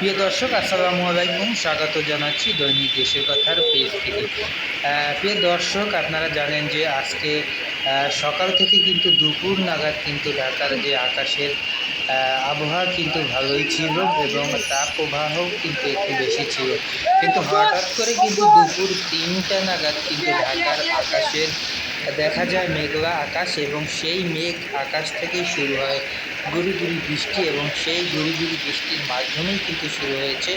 প্রিয় দর্শক, আসসালামু আলাইকুম। স্বাগত জানাচ্ছি দৈনিক দেশের কথার পেজ থেকে। প্রিয় দর্শক, আপনারা জানেন যে আজকে সকাল থেকে কিন্তু দুপুর নাগাদ কিন্তু ঢাকার যে আকাশের আবহাওয়া কিন্তু ভালোই ছিল এবং তাপপ্রবাহ কিন্তু একটু বেশি ছিল। কিন্তু হঠাৎ করে কিন্তু দুপুর ৩টা নাগাদ কিন্তু ঢাকার আকাশের দেখা যায় মেঘলা আকাশ, এবং সেই মেঘ আকাশ থেকেই শুরু হয় গুড়ি গুড়ি বৃষ্টি, এবং সেই গুড়ি গুড়ি বৃষ্টির মাধ্যমেই কিন্তু শুরু হয়েছে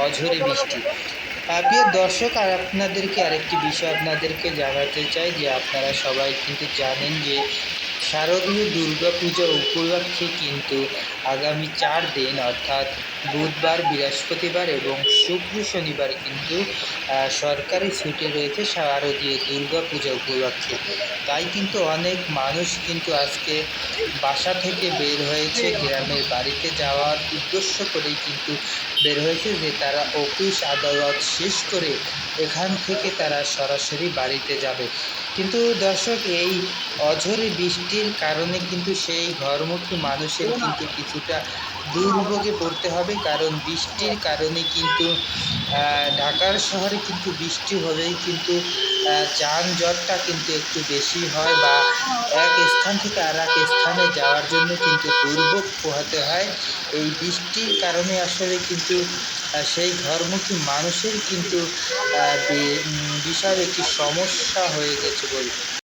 অঝরে বৃষ্টি। প্রিয় দর্শক, আর আপনাদেরকে আরেকটি বিষয় আপনাদেরকে জানাতে চাই যে আপনারা সবাই কিন্তু জানেন যে শারদীয় দুর্গাপূজা উপলক্ষে কিন্তু আগামী 4 দিন অর্থাৎ বুধবার, বৃহস্পতিবার এবং শুক্র শনিবার কিন্তু সরকারি ছুটি রয়েছে শারদীয় দুর্গাপূজা উপলক্ষে। তাই কিন্তু অনেক মানুষ কিন্তু আজকে বাসা থেকে বের হয়েছে, গ্রামের বাড়িতে যাওয়ার উদ্দেশ্য করেই কিন্তু বের হয়েছে যে তারা অফিস আদালত শেষ করে এখান থেকে তারা সরাসরি বাড়িতে যাবে। কিন্তু দর্শক, এই অঝরে বৃষ্টির কারণে কিন্তু সেই ঘরমুখী মানুষের কিন্তু কিছুটা দুর্ভোগে পড়তে হবে, কারণ বৃষ্টির কারণে কিন্তু ঢাকার শহরে কিন্তু বৃষ্টি হলেই কিন্তু যানজটটা কিন্তু একটু বেশি হয়, বা এক স্থান থেকে আর এক স্থানে যাওয়ার জন্য কিন্তু দুর্ভোগ পোহাতে হয়। এই বৃষ্টির কারণে আসলে কিন্তু সেই ঘরমুখী মানুষের কিন্তু বিশাল একটি সমস্যা হয়ে গেছে বলব।